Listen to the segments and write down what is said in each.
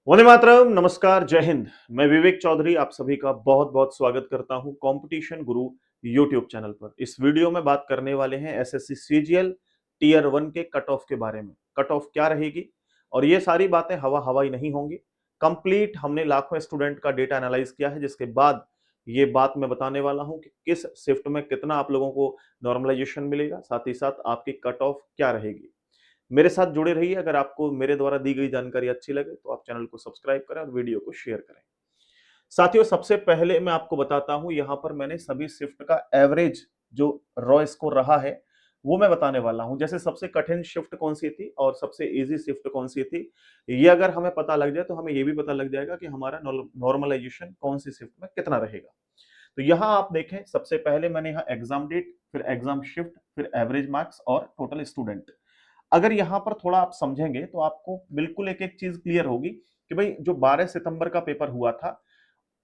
वंदे मातरम। नमस्कार, जय हिंद। मैं विवेक चौधरी आप सभी का बहुत बहुत स्वागत करता हूं कंपटीशन गुरु यूट्यूब चैनल पर। इस वीडियो में बात करने वाले हैं एसएससी सीजीएल टीयर 1 के कट ऑफ के बारे में। कट ऑफ क्या रहेगी और ये सारी बातें हवा हवाई नहीं होंगी। कंप्लीट हमने लाखों स्टूडेंट का डेटा एनालाइज किया है, जिसके बाद ये बात मैं बताने वाला हूं कि किस शिफ्ट में कितना आप लोगों को नॉर्मलाइजेशन मिलेगा, साथ ही साथ आपकी कट ऑफ क्या रहेगी। मेरे साथ जुड़े रहिए। अगर आपको मेरे द्वारा दी गई जानकारी अच्छी लगे तो आप चैनल को सब्सक्राइब करें और वीडियो को शेयर करें। साथियों, सबसे पहले मैं आपको बताता हूं, यहां पर मैंने सभी शिफ्ट का एवरेज जो रॉ स्कोर रहा है वो मैं बताने वाला हूं। जैसे सबसे कठिन शिफ्ट कौन सी थी और सबसे इजी शिफ्ट कौन सी थी, ये अगर हमें पता लग जाए तो हमें ये भी पता लग जाएगा कि हमारा नॉर्मलाइजेशन कौन सी शिफ्ट में कितना रहेगा। तो यहां आप देखें, सबसे पहले मैंने यहाँ एग्जाम डेट, फिर एग्जाम शिफ्ट, फिर एवरेज मार्क्स और टोटल स्टूडेंट। अगर यहां पर थोड़ा आप समझेंगे तो आपको बिल्कुल एक एक चीज क्लियर होगी कि भाई जो 12 सितंबर का पेपर हुआ था,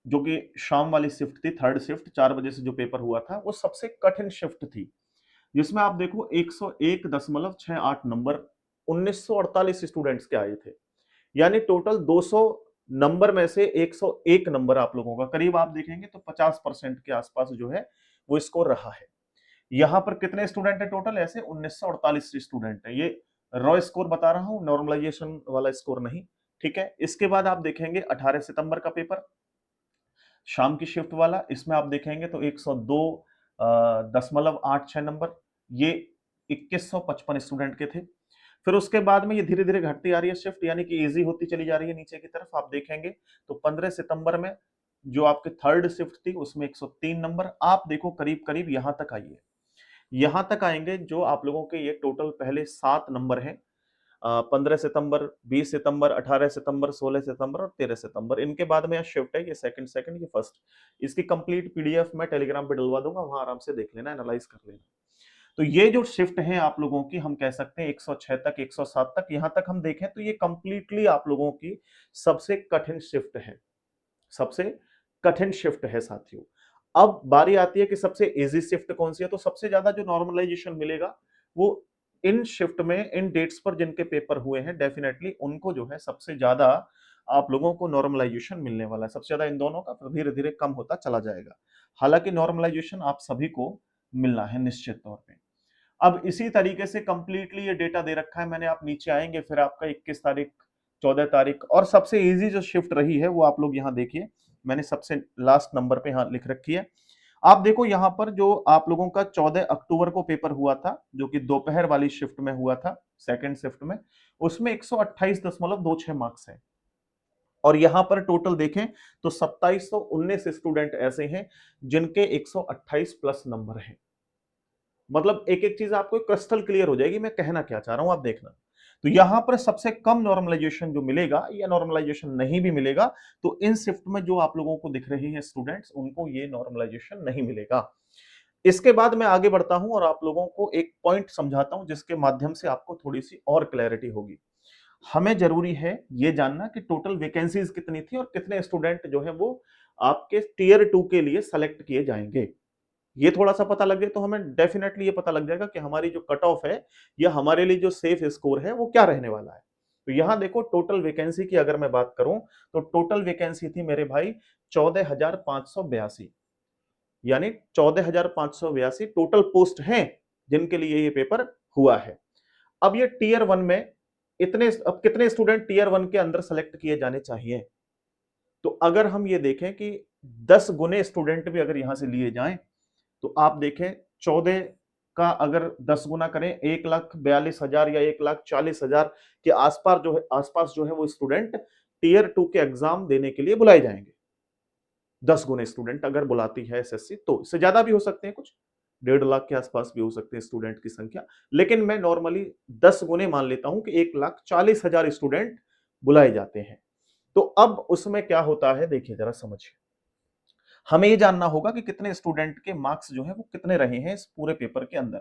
जो कि शाम वाली शिफ्ट थी, थर्ड शिफ्ट 4 बजे से जो पेपर हुआ था, वो सबसे कठिन शिफ्ट थी, जिसमें आप देखो 101.68 नंबर 1948 स्टूडेंट्स के आए थे। यानी टोटल 200 नंबर में से 101 नंबर आप लोगों का, करीब आप देखेंगे तो 50% के आसपास जो है वो स्कोर रहा है। यहां पर कितने स्टूडेंट है टोटल? ऐसे 1948 स्टूडेंट है। ये रॉ स्कोर बता रहा हूं, नॉर्मलाइजेशन वाला स्कोर नहीं। ठीक है। इसके बाद आप देखेंगे 18 सितंबर का पेपर, शाम की शिफ्ट वाला। इसमें आप देखेंगे तो 102.86 नंबर, ये 2155 स्टूडेंट के थे। फिर उसके बाद में ये धीरे धीरे घटती आ रही है शिफ्ट, यानी कि इजी होती चली जा रही है नीचे की तरफ। आप देखेंगे तो 15 सितंबर में जो आपकी थर्ड शिफ्ट थी उसमें 103 नंबर। आप देखो करीब करीब यहां तक आई है। यहां तक आएंगे जो आप लोगों के ये टोटल पहले 7 नंबर हैं, 15 सितंबर, 20 सितंबर, 18 सितंबर, 16 सितंबर और 13 सितंबर। इनके बाद में शिफ्ट है, ये सेकंड सेकंड, ये फर्स्ट। इसकी कंप्लीट पीडीएफ मैं टेलीग्राम पे डलवा दूंगा, वहां आराम से देख लेना, एनालाइज कर लेना। तो ये जो शिफ्ट है आप लोगों की, हम कह सकते हैं 106 तक, 107 तक, यहां तक हम देखें तो ये कंप्लीटली आप लोगों की सबसे कठिन शिफ्ट है। सबसे कठिन शिफ्ट है साथियों। अब बारी आती है कि सबसे इजी शिफ्ट कौन सी है। तो सबसे ज्यादा जो नॉर्मलाइजेशन मिलेगा वो इन शिफ्ट में, इन डेट्स पर जिनके पेपर हुए हैं, डेफिनेटली उनको जो है सबसे ज्यादा आप लोगों को नॉर्मलाइजेशन मिलने वाला है। सबसे ज्यादा इन दोनों का, धीरे धीरे कम होता चला जाएगा। हालांकि नॉर्मलाइजेशन आप सभी को मिलना है निश्चित तौर पे। अब इसी तरीके से कंप्लीटली ये डेटा दे रखा है मैंने। आप नीचे आएंगे फिर आपका 21 तारीख, 14 तारीख, और सबसे इजी जो शिफ्ट रही है वो आप लोग यहाँ देखिए, मैंने सबसे लास्ट नंबर पे यहाँ लिख रखी है। आप देखो यहाँ पर जो आप लोगों का 14 अक्टूबर को पेपर हुआ था, जो कि दोपहर वाली शिफ्ट में हुआ था, सेकंड शिफ्ट में, उसमें 128.26 मार्क्स है। और यहां पर टोटल देखें तो 2719 स्टूडेंट ऐसे हैं जिनके 128 प्लस नंबर है। मतलब एक एक चीज आपको क्रिस्टल क्लियर हो जाएगी मैं कहना क्या चाह रहा हूं, आप देखना। तो यहां पर सबसे कम नॉर्मलाइजेशन जो मिलेगा, या नॉर्मलाइजेशन नहीं भी मिलेगा, तो इन शिफ्ट में जो आप लोगों को दिख रहे हैं स्टूडेंट्स, उनको ये नॉर्मलाइजेशन नहीं मिलेगा। इसके बाद मैं आगे बढ़ता हूं और आप लोगों को एक पॉइंट समझाता हूं, जिसके माध्यम से आपको थोड़ी सी और क्लैरिटी होगी। हमें जरूरी है ये जानना कि टोटल वैकेंसीज कितनी थी और कितने स्टूडेंट जो है वो आपके टीयर 2 के लिए सेलेक्ट किए जाएंगे। ये थोड़ा-सा पता लग जाए तो हमें डेफिनेटली ये पता लग जाएगा कि हमारी जो कट ऑफ है या हमारे लिए जो सेफ स्कोर है वो क्या रहने वाला है। तो यहां देखो टोटल वैकेंसी की अगर मैं बात करूं तो टोटल वैकेंसी थी मेरे भाई 14,582, यानी 14,582 टोटल पोस्ट हैं जिनके लिए ये पेपर हुआ है। अब ये टीयर 1 में इतने, अब कितने स्टूडेंट टीयर 1 के अंदर सेलेक्ट किए जाने चाहिए? तो अगर हम ये देखें कि 10 गुने स्टूडेंट भी अगर यहां से लिए जाएं तो आप देखें 14 का अगर 10 गुना करें, 1,42,000 या 1,40,000 के आसपास जो है वो स्टूडेंट टीयर 2 के एग्जाम देने के लिए बुलाए जाएंगे। 10 गुने स्टूडेंट अगर बुलाती है एसएससी, तो इससे ज्यादा भी हो सकते हैं, कुछ 1.5 लाख के आसपास भी हो सकते हैं स्टूडेंट की संख्या। लेकिन मैं नॉर्मली 10 गुने मान लेता हूं कि 1,40,000 स्टूडेंट बुलाए जाते हैं। तो अब उसमें क्या होता है देखिए जरा समझिए। हमें ये जानना होगा कि कितने स्टूडेंट के मार्क्स जो है वो कितने रहे हैं इस पूरे पेपर के अंदर।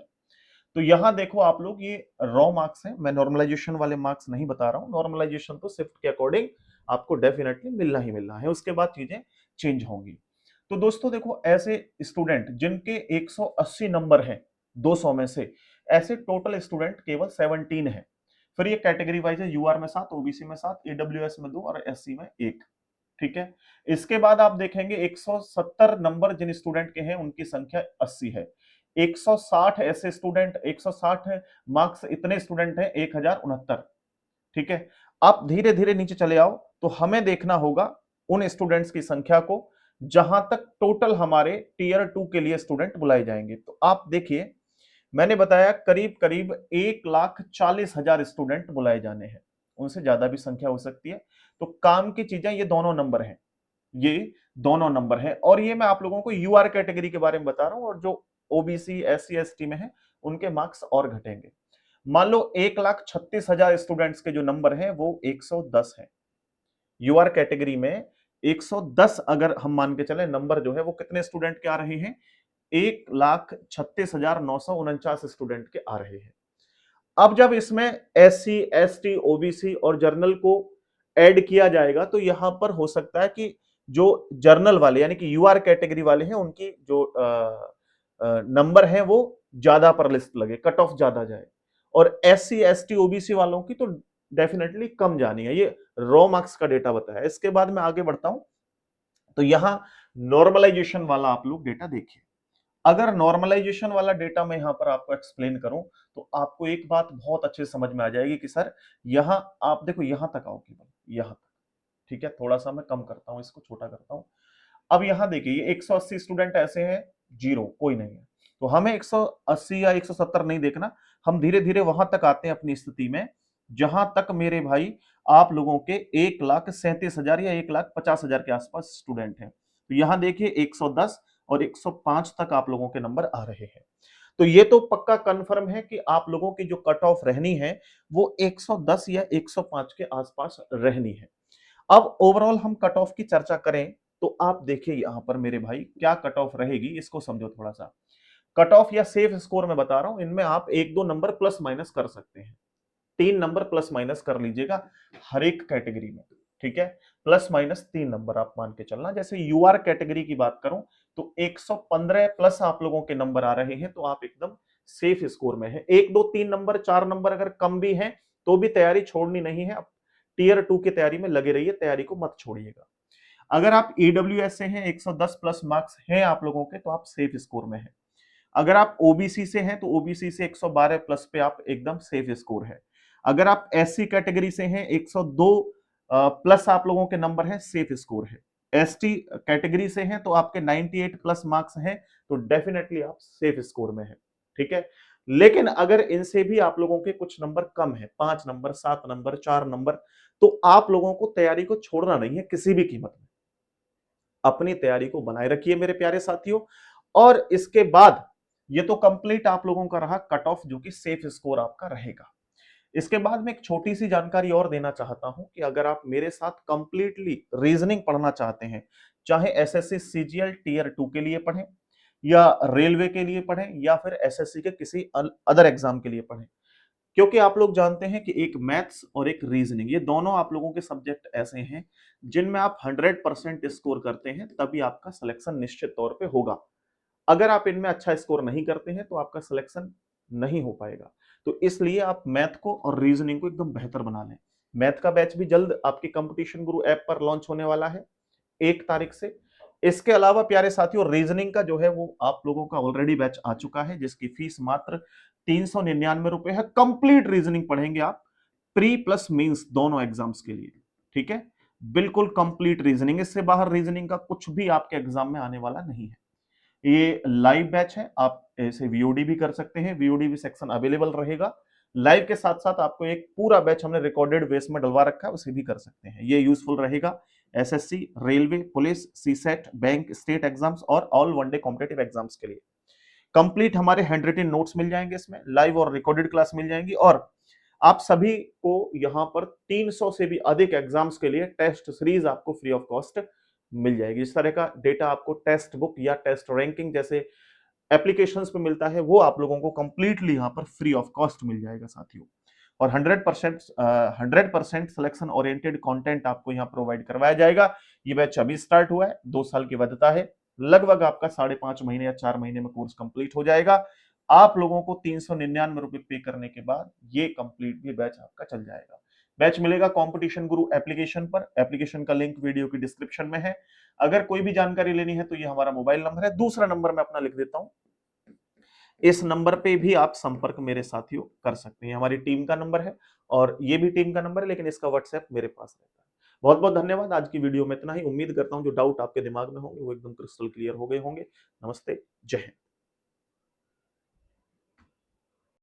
तो यहां देखो आप लोग, ये रॉ मार्क्स हैं, मैं नॉर्मलाइजेशन वाले मार्क्स नहीं बता रहा हूं। नॉर्मलाइजेशन तो शिफ्ट के अकॉर्डिंग आपको डेफिनेटली मिलना ही मिलना है, उसके बाद चीजें चेंज होंगी। तो दोस्तों देखो, ऐसे स्टूडेंट जिनके 180 नंबर हैं 200 में से, ऐसे टोटल स्टूडेंट केवल 17 है। फिर ये कैटेगरी वाइज है, यूआर में 7, ओबीसी में 7, ईडब्ल्यूएस में 2 और एससी में 1। ठीक है। इसके बाद आप देखेंगे 170 नंबर जिन स्टूडेंट के हैं उनकी संख्या 80 है। 160 ऐसे स्टूडेंट, 160 मार्क्स इतने स्टूडेंट हैं 1069। ठीक है। आप धीरे धीरे नीचे चले आओ तो हमें देखना होगा उन स्टूडेंट्स की संख्या को जहां तक टोटल हमारे टीयर 2 के लिए स्टूडेंट बुलाए जाएंगे। तो आप देखिए, मैंने बताया करीब करीब 1,40,000 स्टूडेंट बुलाए जाने हैं, उनसे ज्यादा भी संख्या हो सकती है। तो काम की चीजें ये दोनों नंबर हैं, ये दोनों नंबर हैं। और ये मैं आप लोगों को यूआर कैटेगरी के बारे में बता रहा हूं, और जो ओबीसी एससी एसटी में है उनके मार्क्स और घटेंगे। मान लो 1,36,000 स्टूडेंट्स के जो नंबर हैं वो 110 है। यूआर कैटेगरी में 110 अगर हम मान के चले नंबर जो है वो कितने स्टूडेंट के आ रहे हैं, 1,36,949 स्टूडेंट के आ रहे हैं। अब जब इसमें एससी एसटी ओबीसी और जर्नल को ऐड किया जाएगा तो यहां पर हो सकता है कि जो जर्नल वाले यानी कि यूआर कैटेगरी वाले हैं उनकी जो नंबर है वो ज्यादा पर लिस्ट लगे, कट ऑफ ज्यादा जाए, और एससी एसटी ओबीसी वालों की तो डेफिनेटली कम जानी है। ये रॉ मार्क्स का डेटा बताया। इसके बाद मैं आगे बढ़ता हूं तो यहां नॉर्मलाइजेशन वाला आप लोग डेटा देखिए। अगर नॉर्मलाइजेशन वाला डेटा मैं यहां पर आपको एक्सप्लेन करूं तो आपको एक बात बहुत अच्छे से समझ में आ जाएगी कि सर यहां आप देखो, यहां तक आओ, केवल यहां तक। ठीक है, थोड़ा सा मैं कम करता हूं, इसको छोटा करता हूं। अब यहां देखिए, ये 180 स्टूडेंट ऐसे हैं, जीरो कोई नहीं है। तो हमें 180 या 170 नहीं देखना, हम धीरे धीरे वहां तक आते हैं अपनी स्थिति में जहां तक मेरे भाई आप लोगों के 1,37,000 या 1,50,000 के आसपास स्टूडेंट हैं। तो यहां देखिए 110 और 105 तक आप लोगों के नंबर आ रहे हैं। तो ये तो पक्का कंफर्म है कि आप लोगों की जो कट ऑफ रहनी है वो 110 या 105 के आसपास रहनी है। अब ओवरऑल हम कट ऑफ की चर्चा करें तो आप देखिए यहां पर मेरे भाई क्या कट ऑफ रहेगी, इसको समझो थोड़ा सा। कट ऑफ या सेफ स्कोर मैं बता रहा हूं, इनमें आप एक दो नंबर प्लस माइनस कर सकते हैं। 3 नंबर प्लस माइनस कर लीजिएगा हर एक कैटेगरी में। ठीक है, प्लस माइनस 3 नंबर आप मान के चलना। जैसे यूआर कैटेगरी की बात करूं तो 115 प्लस आप लोगों के नंबर आ रहे हैं तो आप एकदम सेफ स्कोर में है। 1 2 3 नंबर 4 नंबर अगर कम भी हैं तो भी तैयारी छोड़नी नहीं है। टीयर 2 की तैयारी में लगे रहिए, तैयारी को मत छोड़िएगा। अगर आप ईडब्ल्यूएस से हैं, 110 प्लस मार्क्स हैं आप लोगों के, तो आप सेफ स्कोर में हैं। अगर आप ओबीसी से हैं तो ओबीसी से 112 प्लस पे आप एकदम सेफ स्कोर है। अगर आप एससी कैटेगरी से हैं 102 प्लस आप लोगों के नंबर हैं, सेफ स्कोर है। एसटी कैटेगरी से हैं तो आपके 98 प्लस मार्क्स हैं तो डेफिनेटली आप सेफ स्कोर में हैं। ठीक है, लेकिन अगर इनसे भी आप लोगों के कुछ नंबर कम है, 5 नंबर 7 नंबर 4 नंबर, तो आप लोगों को तैयारी को छोड़ना नहीं है किसी भी कीमत में। अपनी तैयारी को बनाए रखिए मेरे प्यारे साथियों। और इसके बाद ये तो कंप्लीट आप लोगों का रहा कट ऑफ जो कि सेफ स्कोर आपका रहेगा। इसके बाद मैं एक छोटी सी जानकारी और देना चाहता हूं कि अगर आप मेरे साथ कंप्लीटली रीजनिंग पढ़ना चाहते हैं, चाहे एसएससी सीजीएल टीयर 2 के लिए पढ़ें या रेलवे के लिए पढ़ें या फिर एसएससी के किसी अदर एग्जाम के लिए पढ़ें, क्योंकि आप लोग जानते हैं कि एक मैथ्स और एक रीजनिंग, ये दोनों आप लोगों के सब्जेक्ट ऐसे हैं जिनमें आप 100% स्कोर करते हैं तभी आपका सिलेक्शन निश्चित तौर पे होगा। अगर आप इनमें अच्छा स्कोर नहीं करते हैं तो आपका सिलेक्शन नहीं हो पाएगा। तो इसलिए आप मैथ को और रीजनिंग को एकदम बेहतर बना लें। मैथ का बैच भी जल्द आपकी कंपटीशन गुरु ऐप पर लॉन्च होने वाला है 1 तारीख से। इसके अलावा प्यारे साथियों, रीजनिंग का जो है वो आप लोगों का ऑलरेडी बैच आ चुका है जिसकी फीस मात्र 399 रुपए है। कंप्लीट रीजनिंग पढ़ेंगे आप, प्री प्लस मींस दोनों एग्जाम्स के लिए। ठीक है, बिल्कुल कंप्लीट रीजनिंग, इससे बाहर रीजनिंग का कुछ भी आपके एग्जाम में आने वाला नहीं है। ये लाइव बैच है, आप ऐसे वीओडी भी कर सकते हैं, वीओडी भी सेक्शन अवेलेबल रहेगा। लाइव के साथ साथ आपको एक पूरा बैच हमने रिकॉर्डेड बेस में डलवा रखा है, उसे भी कर सकते हैं। ये यूजफुल रहेगा SSC, railway, police, CSAT, bank, state exams और ऑल वनडे कॉम्पिटिटिव एग्जाम्स के लिए। कंप्लीट हमारे हैंड रिटन नोट्स मिल जाएंगे इसमें, लाइव और रिकॉर्डेड क्लास मिल जाएंगी, और आप सभी को यहाँ पर 300 से भी अधिक एग्जाम्स के लिए टेस्ट सीरीज आपको फ्री ऑफ कॉस्ट मिल जाएगी। इस तरह का डेटा आपको टेस्ट बुक या टेस्ट रैंकिंग जैसे एप्लीकेशंस पे मिलता है, वो आप लोगों को कंप्लीटली यहाँ पर फ्री ऑफ कॉस्ट मिल जाएगा साथियों। और 100% सिलेक्शन ओरिएंटेड कंटेंट आपको यहाँ प्रोवाइड करवाया जाएगा। ये बैच अभी स्टार्ट हुआ है, 2 साल की वैधता है, लगभग आपका 5.5 महीने या 4 महीने में कोर्स कंप्लीट हो जाएगा। आप लोगों को 399 रुपए पे करने के बाद ये कंप्लीटली बैच आपका चल जाएगा। बैच मिलेगा कॉम्पिटिशन गुरु एप्लीकेशन पर। एप्लीकेशन का लिंक वीडियो की डिस्क्रिप्शन में है। अगर कोई भी जानकारी लेनी है तो ये हमारा मोबाइल नंबर है। दूसरा नंबर मैं अपना लिख देता हूं, इस नंबर पे भी आप संपर्क मेरे साथियों कर सकते हैं। हमारी टीम का नंबर है और ये भी टीम का नंबर है, लेकिन इसका व्हाट्सएप मेरे पास रहता है। बहुत बहुत धन्यवाद। आज की वीडियो में इतना ही। उम्मीद करता हूं जो डाउट आपके दिमाग में होंगे वो एकदम क्रिस्टल क्लियर हो गए होंगे। नमस्ते, जय हिंद।